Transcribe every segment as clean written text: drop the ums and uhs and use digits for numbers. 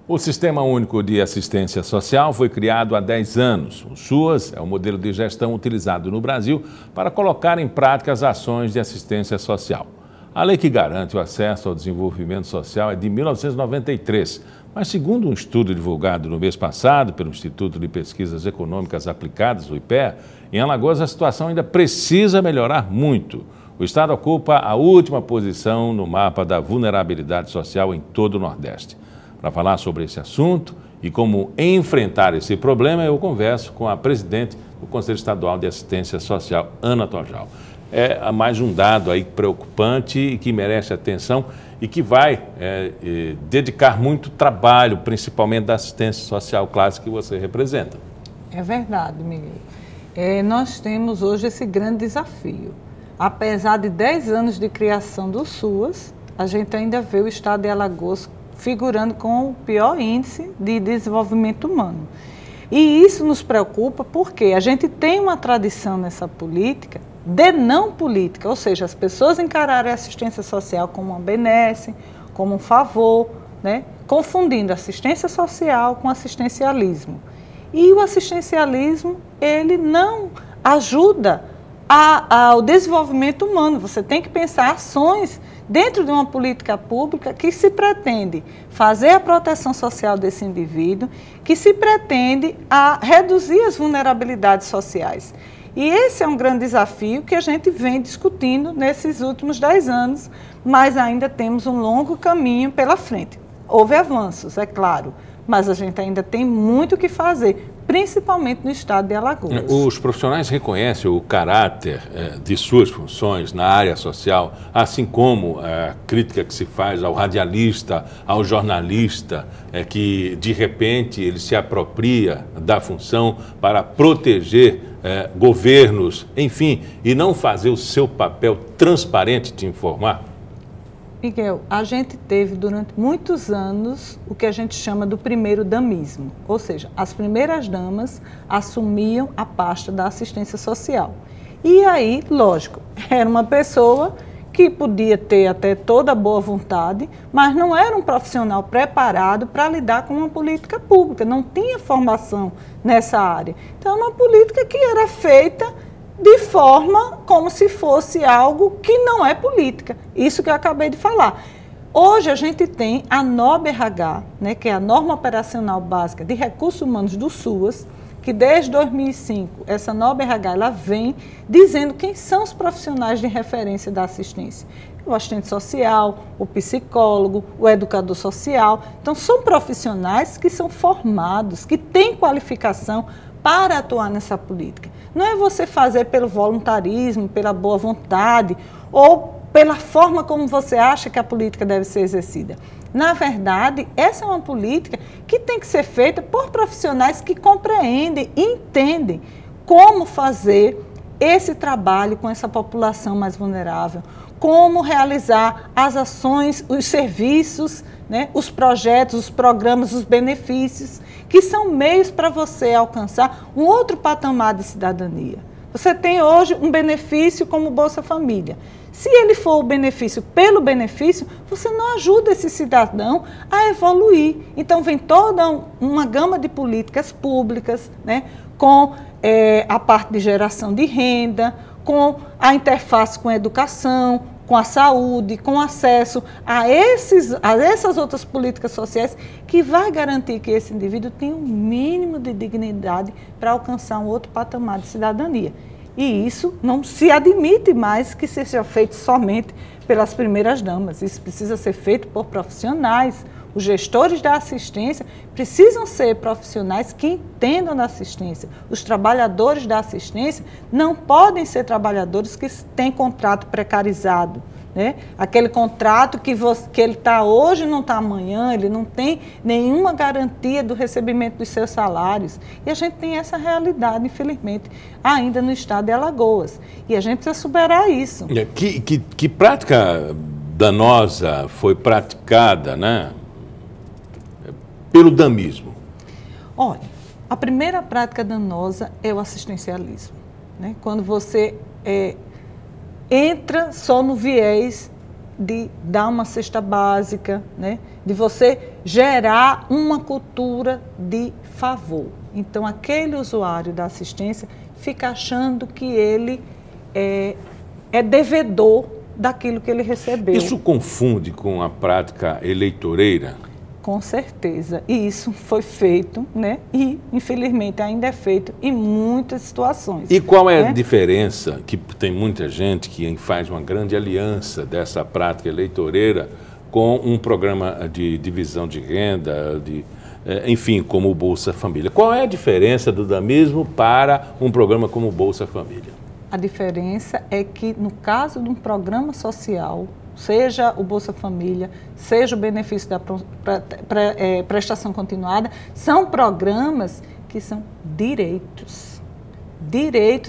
O Sistema Único de Assistência Social foi criado há 10 anos. O SUAS é o modelo de gestão utilizado no Brasil para colocar em prática as ações de assistência social. A lei que garante o acesso ao desenvolvimento social é de 1993, mas segundo um estudo divulgado no mês passado pelo Instituto de Pesquisas Econômicas Aplicadas, o IPEA, em Alagoas a situação ainda precisa melhorar muito. O estado ocupa a última posição no mapa da vulnerabilidade social em todo o Nordeste. Para falar sobre esse assunto e como enfrentar esse problema, eu converso com a presidente do Conselho Estadual de Assistência Social, Ana Tojal. É mais um dado aí preocupante e que merece atenção e que vai dedicar muito trabalho, principalmente da assistência social clássica que você representa. É verdade, Miguel. Nós temos hoje esse grande desafio. Apesar de 10 anos de criação do SUAS, a gente ainda vê o estado de Alagoas figurando com o pior índice de desenvolvimento humano. E isso nos preocupa porque a gente tem uma tradição nessa política de não política, ou seja, as pessoas encararem a assistência social como uma benesse, como um favor, né? Confundindo assistência social com assistencialismo. E o assistencialismo, ele não ajuda ao desenvolvimento humano. Você tem que pensar ações dentro de uma política pública que se pretende fazer a proteção social desse indivíduo, que se pretende reduzir as vulnerabilidades sociais. E esse é um grande desafio que a gente vem discutindo nesses últimos 10 anos, mas ainda temos um longo caminho pela frente. Houve avanços, é claro, mas a gente ainda tem muito o que fazer, principalmente no estado de Alagoas. Os profissionais reconhecem o caráter de suas funções na área social, assim como a crítica que se faz ao radialista, ao jornalista, que de repente ele se apropria da função para proteger governos, enfim, e não fazer o seu papel transparente de informar? Miguel, a gente teve durante muitos anos o que a gente chama do primeiro damismo, ou seja, as primeiras damas assumiam a pasta da assistência social. E aí, lógico, era uma pessoa que podia ter até toda a boa vontade, mas não era um profissional preparado para lidar com uma política pública, não tinha formação nessa área. Então, é uma política que era feita de forma como se fosse algo que não é política. Isso que eu acabei de falar. Hoje a gente tem a NOB-RH, né, que é a Norma Operacional Básica de Recursos Humanos do SUAS, que desde 2005, essa NOB-RH ela vem dizendo quem são os profissionais de referência da assistência. O assistente social, o psicólogo, o educador social. Então, são profissionais que são formados, que têm qualificação para atuar nessa política. Não é você fazer pelo voluntarismo, pela boa vontade ou pela forma como você acha que a política deve ser exercida. Na verdade, essa é uma política que tem que ser feita por profissionais que compreendem e entendem como fazer esse trabalho com essa população mais vulnerável, como realizar as ações, os serviços, né, os projetos, os programas, os benefícios, que são meios para você alcançar um outro patamar de cidadania. Você tem hoje um benefício como Bolsa Família. Se ele for o benefício pelo benefício, você não ajuda esse cidadão a evoluir. Então, vem toda uma gama de políticas públicas, né, com a parte de geração de renda, com a interface com a educação, com a saúde, com acesso a essas outras políticas sociais que vai garantir que esse indivíduo tenha um mínimo de dignidade para alcançar um outro patamar de cidadania. E isso não se admite mais que seja feito somente pelas primeiras damas. Isso precisa ser feito por profissionais. Os gestores da assistência precisam ser profissionais que entendam da assistência. Os trabalhadores da assistência não podem ser trabalhadores que têm contrato precarizado, né? Aquele contrato que ele está hoje não está amanhã, ele não tem nenhuma garantia do recebimento dos seus salários. E a gente tem essa realidade, infelizmente, ainda no estado de Alagoas. E a gente precisa superar isso. Que prática danosa foi praticada, né, pelo damismo? Olha, a primeira prática danosa é o assistencialismo, né? Quando você entra só no viés de dar uma cesta básica, né? De você gerar uma cultura de favor. Então, aquele usuário da assistência fica achando que ele é devedor daquilo que ele recebeu. Isso confunde com a prática eleitoreira? Com certeza. E isso foi feito, né? E, infelizmente, ainda é feito em muitas situações. E qual é a diferença, que tem muita gente que faz uma grande aliança dessa prática eleitoreira com um programa de divisão de renda, enfim, como o Bolsa Família? Qual é a diferença do damismo para um programa como o Bolsa Família? A diferença é que, no caso de um programa social, seja o Bolsa Família, seja o benefício da prestação continuada, são programas que são direitos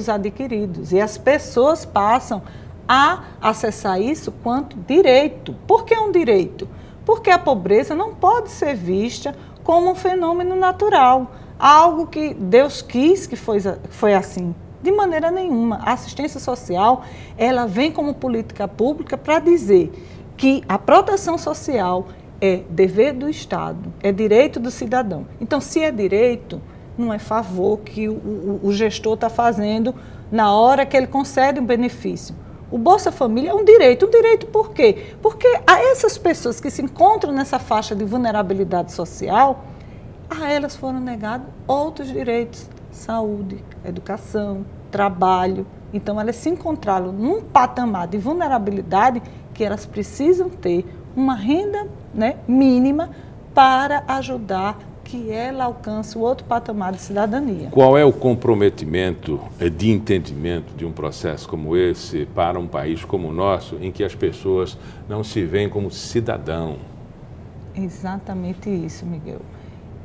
adquiridos. E as pessoas passam a acessar isso quanto direito. Por que um direito? Porque a pobreza não pode ser vista como um fenômeno natural, algo que Deus quis que foi assim. De maneira nenhuma. A assistência social, ela vem como política pública para dizer que a proteção social é dever do Estado, é direito do cidadão. Então, se é direito, não é favor que o gestor está fazendo na hora que ele concede um benefício. O Bolsa Família é um direito. Um direito por quê? Porque a essas pessoas que se encontram nessa faixa de vulnerabilidade social, a elas foram negados outros direitos. Saúde, educação, trabalho. Então, elas se encontraram num patamar de vulnerabilidade que elas precisam ter uma renda, né, mínima para ajudar que ela alcance o outro patamar de cidadania. Qual é o comprometimento de entendimento de um processo como esse para um país como o nosso, em que as pessoas não se veem como cidadão? Exatamente isso, Miguel.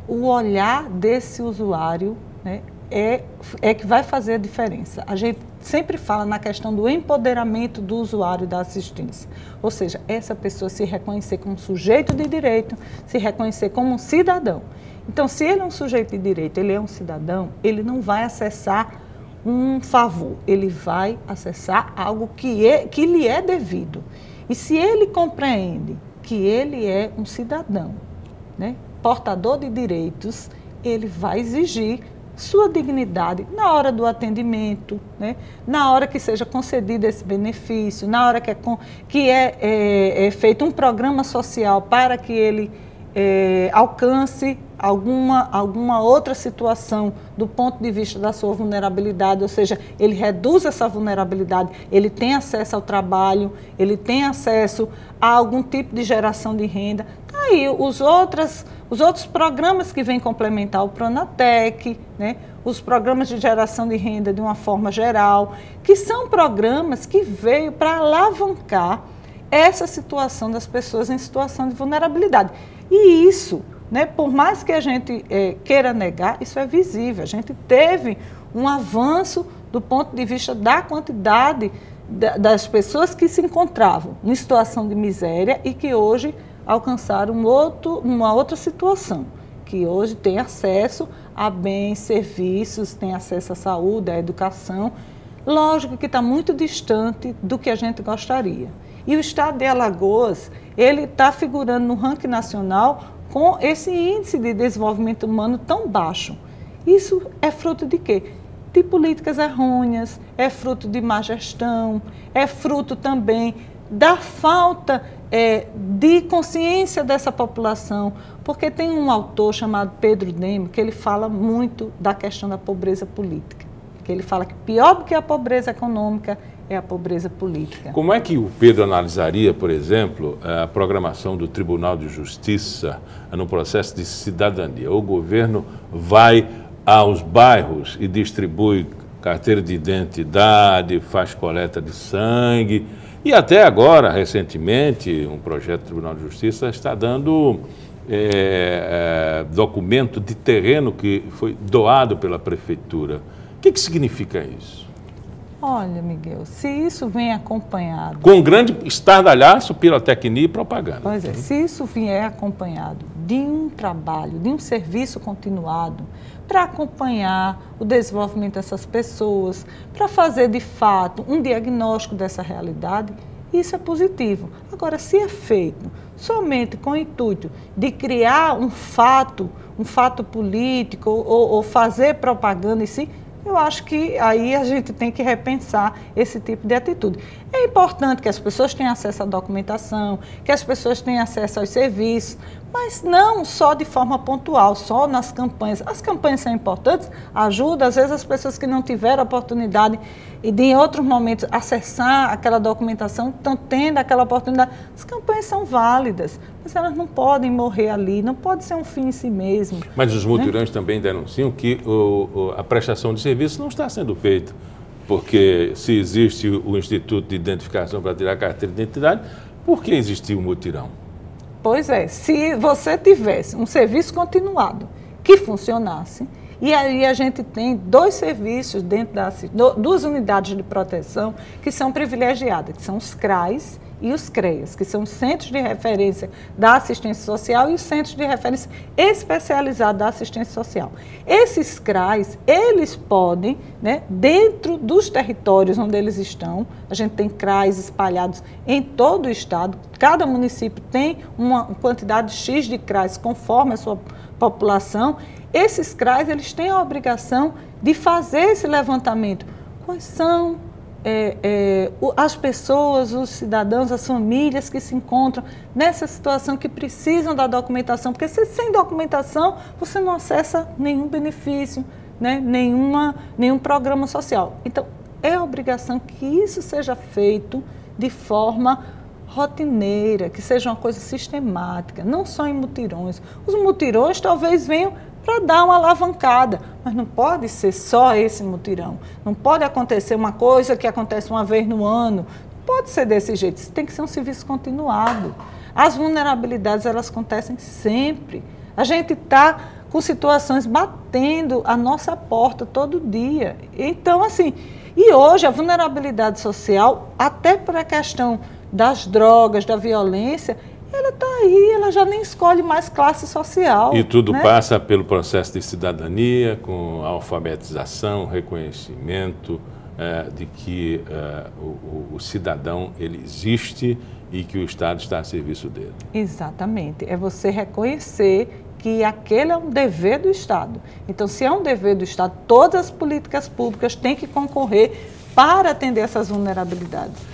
O olhar desse usuário, né, é que vai fazer a diferença. A gente sempre fala na questão do empoderamento do usuário da assistência. Ou seja, essa pessoa se reconhecer como sujeito de direito, se reconhecer como um cidadão. Então, se ele é um sujeito de direito, ele é um cidadão, ele não vai acessar um favor, ele vai acessar algo que lhe é devido. E se ele compreende que ele é um cidadão, né, portador de direitos, ele vai exigir sua dignidade na hora do atendimento, né? Na hora que seja concedido esse benefício, na hora que é feito um programa social para que ele alcance alguma outra situação do ponto de vista da sua vulnerabilidade, ou seja, ele reduz essa vulnerabilidade, ele tem acesso ao trabalho, ele tem acesso a algum tipo de geração de renda. Tá aí os outros programas que vêm complementar o Pronatec, né? Os programas de geração de renda de uma forma geral, que são programas que veio para alavancar essa situação das pessoas em situação de vulnerabilidade. E isso, né, por mais que a gente queira negar, isso é visível. A gente teve um avanço do ponto de vista da quantidade das pessoas que se encontravam em situação de miséria e que hoje alcançaram uma outra situação, que hoje tem acesso a bens, serviços, tem acesso à saúde, à educação. Lógico que está muito distante do que a gente gostaria. E o estado de Alagoas, ele está figurando no ranking nacional com esse índice de desenvolvimento humano tão baixo. Isso é fruto de quê? De políticas errôneas, é fruto de má gestão, é fruto também da falta de consciência dessa população, porque tem um autor chamado Pedro Demo que ele fala muito da questão da pobreza política, que ele fala que pior do que a pobreza econômica é a pobreza política. Como é que o Pedro analisaria, por exemplo, a programação do Tribunal de Justiça no processo de cidadania? O governo vai aos bairros e distribui carteira de identidade, faz coleta de sangue. E até agora, recentemente, um projeto do Tribunal de Justiça está dando documento de terreno que foi doado pela prefeitura. O que significa isso? Olha, Miguel, se isso vem acompanhado... Com um grande estardalhaço, pirotecnia e propaganda. Pois é, se isso vier acompanhado de um trabalho, de um serviço continuado, para acompanhar o desenvolvimento dessas pessoas, para fazer, de fato, um diagnóstico dessa realidade, Isso é positivo. Agora, se é feito somente com o intuito de criar um fato político ou fazer propaganda em si, eu acho que aí a gente tem que repensar esse tipo de atitude. É importante que as pessoas tenham acesso à documentação, que as pessoas tenham acesso aos serviços, mas não só de forma pontual, só nas campanhas. As campanhas são importantes, ajudam, às vezes as pessoas que não tiveram oportunidade e de em outros momentos acessar aquela documentação, estão tendo aquela oportunidade. As campanhas são válidas, mas elas não podem morrer ali, não pode ser um fim em si mesmo. Mas os mutirões também denunciam que a prestação de serviço não está sendo feita, porque se existe o Instituto de Identificação para tirar a carteira de identidade, por que existiu o mutirão? Pois é, se você tivesse um serviço continuado que funcionasse, e aí a gente tem 2 serviços dentro das 2 unidades de proteção que são privilegiadas, que são os CRAs e os CREAs, que são os Centros de Referência da Assistência Social e os Centros de Referência Especializados da Assistência Social. Esses CRAs, eles podem, né, dentro dos territórios onde eles estão, a gente tem CRAs espalhados em todo o estado, cada município tem uma quantidade X de CRAs conforme a sua população. Esses CRAs, eles têm a obrigação de fazer esse levantamento. Quais são as pessoas, os cidadãos, as famílias que se encontram nessa situação, que precisam da documentação, porque sem documentação você não acessa nenhum benefício, né, nenhum programa social. Então, é obrigação que isso seja feito de forma rotineira, que seja uma coisa sistemática, não só em mutirões. Os mutirões talvez venham para dar uma alavancada, mas não pode ser só esse mutirão. Não pode acontecer uma coisa que acontece uma vez no ano. Não pode ser desse jeito, isso tem que ser um serviço continuado. As vulnerabilidades, elas acontecem sempre. A gente está com situações batendo a nossa porta todo dia. Então, assim, e hoje a vulnerabilidade social, até por a questão das drogas, da violência, ela está aí, ela já nem escolhe mais classe social. E tudo, né, passa pelo processo de cidadania, com a alfabetização, reconhecimento de que o cidadão ele existe e que o Estado está a serviço dele. Exatamente. É você reconhecer que aquele é um dever do Estado. Então, se é um dever do Estado, todas as políticas públicas têm que concorrer para atender essas vulnerabilidades.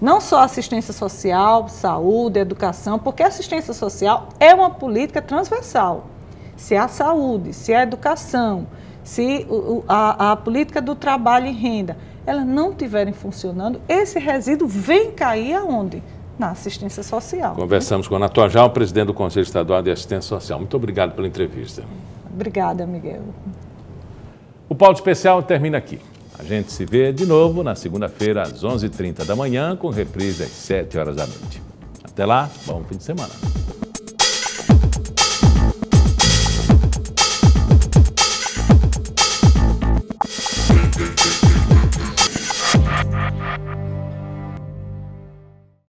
Não só assistência social, saúde, educação, porque a assistência social é uma política transversal. Se a saúde, se a educação, se a política do trabalho e renda, elas não estiverem funcionando, esse resíduo vem cair aonde? Na assistência social. Conversamos com Ana Tojal, presidente do Conselho Estadual de Assistência Social. Muito obrigado pela entrevista. Obrigada, Miguel. O Pauta Especial termina aqui. A gente se vê de novo na segunda-feira, às 11h30 da manhã, com reprise às 7 horas da noite. Até lá, bom fim de semana.